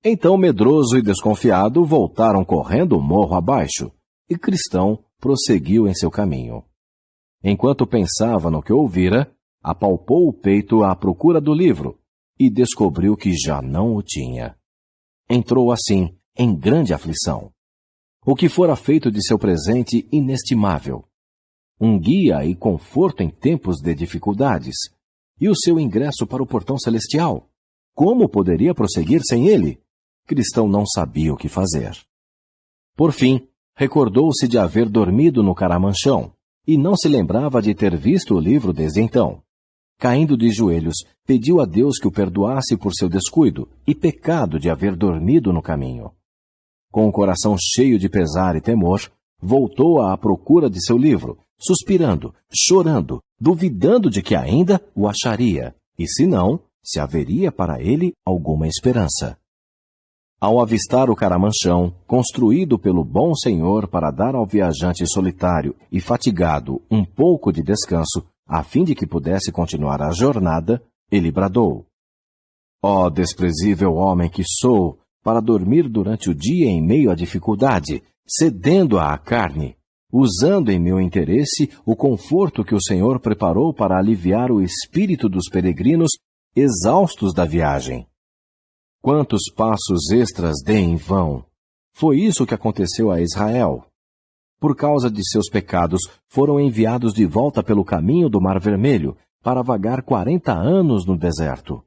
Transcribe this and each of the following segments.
Então, medroso e desconfiado, voltaram correndo o morro abaixo, e Cristão prosseguiu em seu caminho. Enquanto pensava no que ouvira, apalpou o peito à procura do livro, e descobriu que já não o tinha. Entrou assim em grande aflição. O que fora feito de seu presente inestimável? Um guia e conforto em tempos de dificuldades, e o seu ingresso para o portão celestial? Como poderia prosseguir sem ele? Cristão não sabia o que fazer. Por fim, recordou-se de haver dormido no caramanchão, e não se lembrava de ter visto o livro desde então. Caindo de joelhos, pediu a Deus que o perdoasse por seu descuido e pecado de haver dormido no caminho. Com o coração cheio de pesar e temor, voltou à procura de seu livro, suspirando, chorando, duvidando de que ainda o acharia, e se não, se haveria para ele alguma esperança. Ao avistar o caramanchão, construído pelo bom Senhor para dar ao viajante solitário e fatigado um pouco de descanso, a fim de que pudesse continuar a jornada, ele bradou: Ó desprezível homem que sou, para dormir durante o dia em meio à dificuldade, cedendo à carne, usando em meu interesse o conforto que o Senhor preparou para aliviar o espírito dos peregrinos exaustos da viagem. Quantos passos extras dei em vão! Foi isso que aconteceu a Israel. Por causa de seus pecados, foram enviados de volta pelo caminho do Mar Vermelho, para vagar 40 anos no deserto.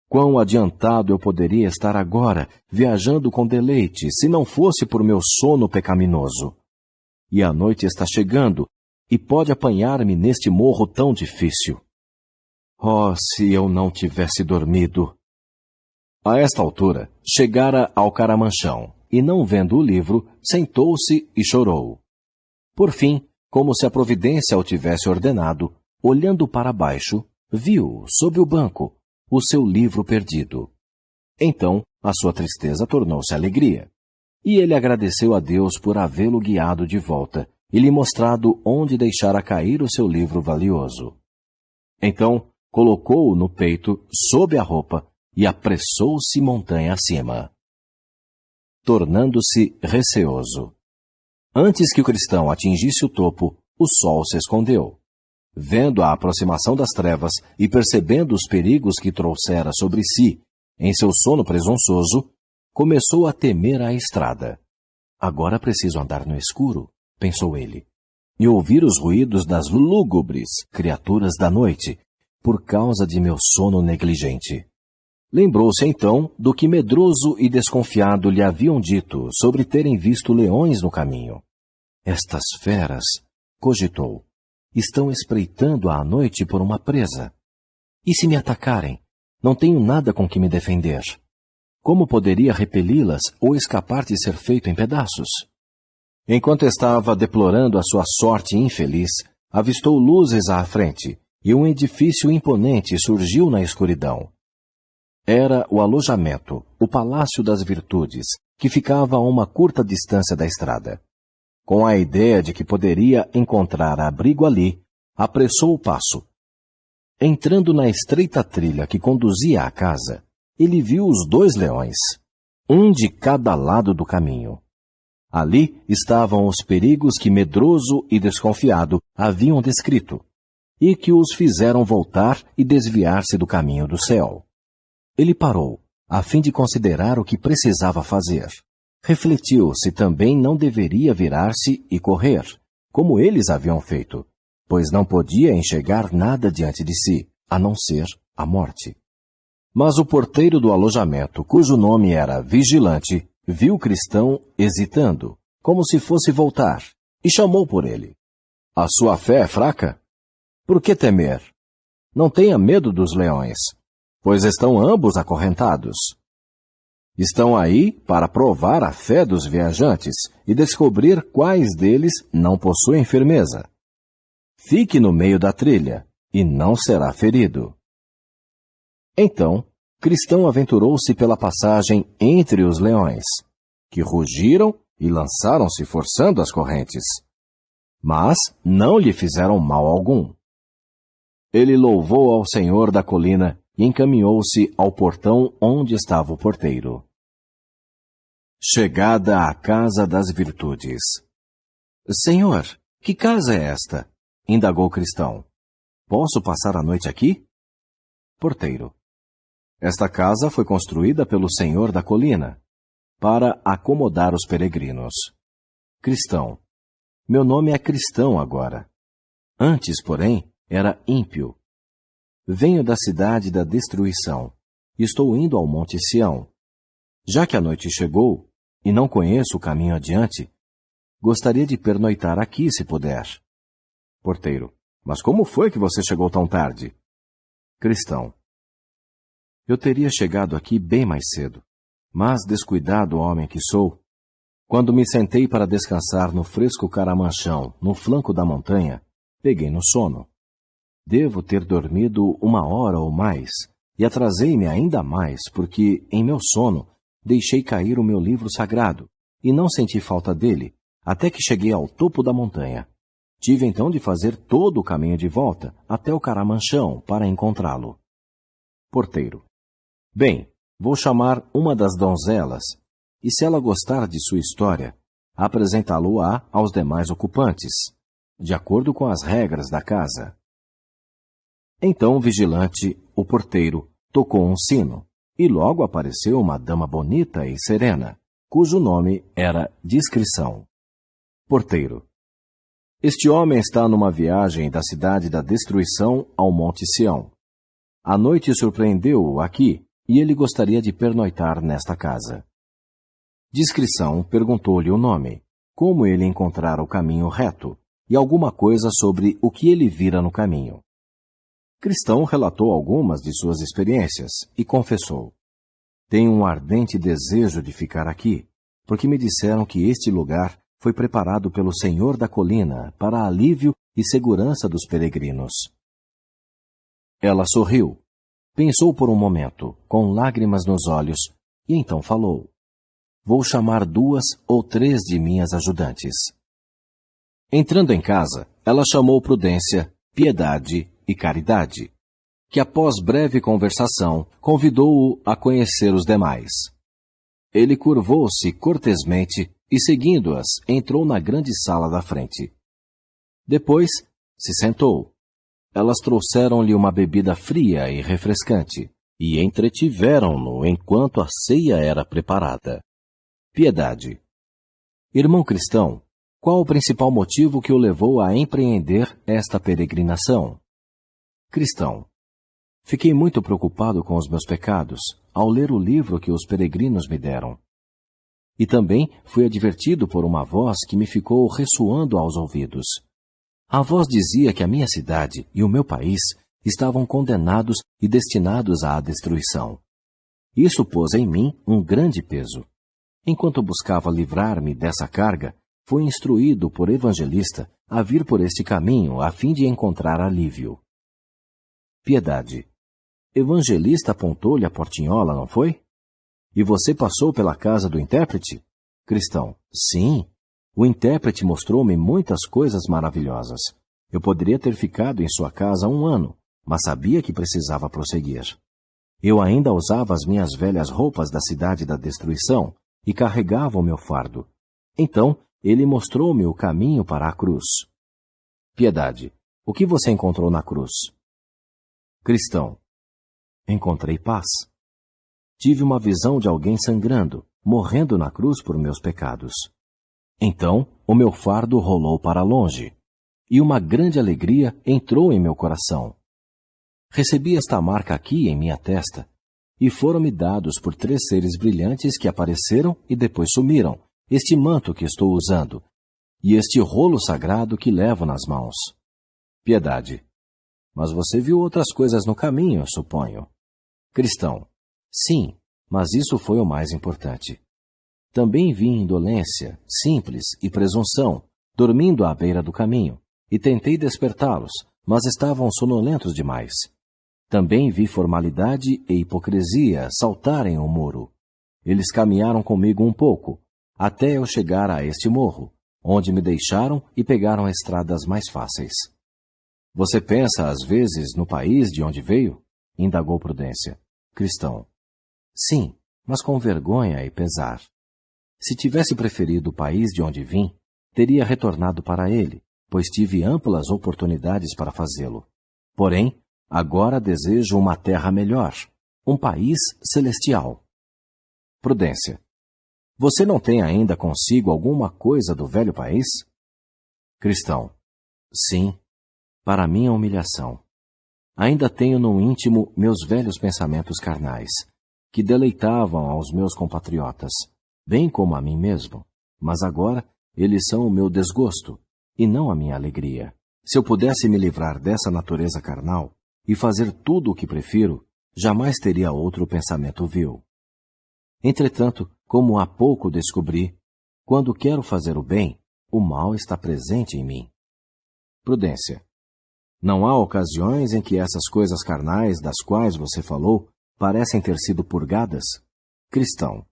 Quão adiantado eu poderia estar agora, viajando com deleite, se não fosse por meu sono pecaminoso. E a noite está chegando, e pode apanhar-me neste morro tão difícil. Oh, se eu não tivesse dormido! A esta altura, chegara ao caramanchão, e não vendo o livro, sentou-se e chorou. Por fim, como se a providência o tivesse ordenado, olhando para baixo, viu, sob o banco, o seu livro perdido. Então, a sua tristeza tornou-se alegria. E ele agradeceu a Deus por havê-lo guiado de volta e lhe mostrado onde deixara cair o seu livro valioso. Então, colocou-o no peito, sob a roupa, e apressou-se montanha acima. Tornando-se receoso. Antes que o cristão atingisse o topo, o sol se escondeu. Vendo a aproximação das trevas e percebendo os perigos que trouxera sobre si, em seu sono presunçoso, começou a temer a estrada. Agora preciso andar no escuro, pensou ele, e ouvir os ruídos das lúgubres criaturas da noite, por causa de meu sono negligente. Lembrou-se então do que medroso e desconfiado lhe haviam dito sobre terem visto leões no caminho. Estas feras, cogitou, estão espreitando à noite por uma presa. E se me atacarem? Não tenho nada com que me defender. Como poderia repeli-las ou escapar de ser feito em pedaços? Enquanto estava deplorando a sua sorte infeliz, avistou luzes à frente, e um edifício imponente surgiu na escuridão. Era o alojamento, o Palácio das Virtudes, que ficava a uma curta distância da estrada. Com a ideia de que poderia encontrar abrigo ali, apressou o passo. Entrando na estreita trilha que conduzia à casa, ele viu os 2 leões, um de cada lado do caminho. Ali estavam os perigos que medroso e desconfiado haviam descrito, e que os fizeram voltar e desviar-se do caminho do céu. Ele parou, a fim de considerar o que precisava fazer. Refletiu se também não deveria virar-se e correr, como eles haviam feito, pois não podia enxergar nada diante de si, a não ser a morte. Mas o porteiro do alojamento, cujo nome era Vigilante, viu o cristão hesitando, como se fosse voltar, e chamou por ele. A sua fé é fraca? Por que temer? Não tenha medo dos leões, pois estão ambos acorrentados. Estão aí para provar a fé dos viajantes e descobrir quais deles não possuem firmeza. Fique no meio da trilha, e não será ferido. Então, Cristão aventurou-se pela passagem entre os leões, que rugiram e lançaram-se forçando as correntes. Mas não lhe fizeram mal algum. Ele louvou ao Senhor da colina e encaminhou-se ao portão onde estava o porteiro. Chegada à casa das virtudes. Senhor, que casa é esta? Indagou Cristão. Posso passar a noite aqui? Porteiro. Esta casa foi construída pelo Senhor da colina, para acomodar os peregrinos. Cristão. Meu nome é Cristão agora. Antes, porém, era ímpio. Venho da cidade da destruição. Estou indo ao Monte Sião. Já que a noite chegou, e não conheço o caminho adiante, gostaria de pernoitar aqui, se puder. Porteiro. Mas como foi que você chegou tão tarde? Cristão. Eu teria chegado aqui bem mais cedo, mas descuidado homem que sou, quando me sentei para descansar no fresco caramanchão, no flanco da montanha, peguei no sono. Devo ter dormido 1 hora ou mais, e atrasei-me ainda mais porque, em meu sono, deixei cair o meu livro sagrado, e não senti falta dele, até que cheguei ao topo da montanha. Tive então de fazer todo o caminho de volta, até o caramanchão, para encontrá-lo. Porteiro. Bem, vou chamar uma das donzelas, e se ela gostar de sua história, apresentá-lo-á aos demais ocupantes, de acordo com as regras da casa. Então o vigilante, o porteiro, tocou um sino, e logo apareceu uma dama bonita e serena, cujo nome era Discrição. Porteiro. Este homem está numa viagem da cidade da destruição ao Monte Sião. A noite surpreendeu-o aqui, e ele gostaria de pernoitar nesta casa. Discrição perguntou-lhe o nome, como ele encontrara o caminho reto, e alguma coisa sobre o que ele vira no caminho. Cristão relatou algumas de suas experiências e confessou: tenho um ardente desejo de ficar aqui, porque me disseram que este lugar foi preparado pelo Senhor da colina para alívio e segurança dos peregrinos. Ela sorriu, pensou por um momento, com lágrimas nos olhos, e então falou: vou chamar 2 ou 3 de minhas ajudantes. Entrando em casa, ela chamou Prudência, Piedade e Caridade, que após breve conversação, convidou-o a conhecer os demais. Ele curvou-se cortesmente e, seguindo-as, entrou na grande sala da frente. Depois, se sentou. Elas trouxeram-lhe uma bebida fria e refrescante, e entretiveram-no enquanto a ceia era preparada. Piedade. Irmão Cristão, qual o principal motivo que o levou a empreender esta peregrinação? Cristão. Fiquei muito preocupado com os meus pecados ao ler o livro que os peregrinos me deram. E também fui advertido por uma voz que me ficou ressoando aos ouvidos. A voz dizia que a minha cidade e o meu país estavam condenados e destinados à destruição. Isso pôs em mim um grande peso. Enquanto buscava livrar-me dessa carga, fui instruído por evangelista a vir por este caminho a fim de encontrar alívio. Piedade. Evangelista apontou-lhe a portinhola, não foi? E você passou pela casa do intérprete? Cristão. Sim. O intérprete mostrou-me muitas coisas maravilhosas. Eu poderia ter ficado em sua casa 1 ano, mas sabia que precisava prosseguir. Eu ainda usava as minhas velhas roupas da cidade da destruição e carregava o meu fardo. Então, ele mostrou-me o caminho para a cruz. Piedade. O que você encontrou na cruz? Cristão. Encontrei paz. Tive uma visão de alguém sangrando, morrendo na cruz por meus pecados. Então, o meu fardo rolou para longe, e uma grande alegria entrou em meu coração. Recebi esta marca aqui em minha testa, e foram-me dados por 3 seres brilhantes que apareceram e depois sumiram, este manto que estou usando, e este rolo sagrado que levo nas mãos. Piedade. Mas você viu outras coisas no caminho, suponho. Cristão. Sim, mas isso foi o mais importante. Também vi indolência, simples e presunção, dormindo à beira do caminho, e tentei despertá-los, mas estavam sonolentos demais. Também vi formalidade e hipocrisia saltarem o muro. Eles caminharam comigo um pouco, até eu chegar a este morro, onde me deixaram e pegaram estradas mais fáceis. Você pensa, às vezes, no país de onde veio? Indagou Prudência. Cristão. Sim, mas com vergonha e pesar. Se tivesse preferido o país de onde vim, teria retornado para ele, pois tive amplas oportunidades para fazê-lo. Porém, agora desejo uma terra melhor, um país celestial. Prudência. Você não tem ainda consigo alguma coisa do velho país? Cristão. Sim, para minha humilhação. Ainda tenho no íntimo meus velhos pensamentos carnais, que deleitavam aos meus compatriotas, bem como a mim mesmo, mas agora eles são o meu desgosto, e não a minha alegria. Se eu pudesse me livrar dessa natureza carnal e fazer tudo o que prefiro, jamais teria outro pensamento vil. Entretanto, como há pouco descobri, quando quero fazer o bem, o mal está presente em mim. Prudência. Não há ocasiões em que essas coisas carnais das quais você falou parecem ter sido purgadas? Cristão.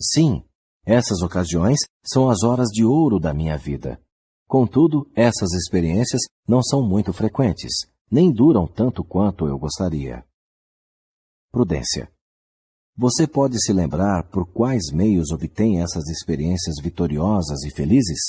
Sim, essas ocasiões são as horas de ouro da minha vida. Contudo, essas experiências não são muito frequentes, nem duram tanto quanto eu gostaria. Prudência. Você pode se lembrar por quais meios obtém essas experiências vitoriosas e felizes?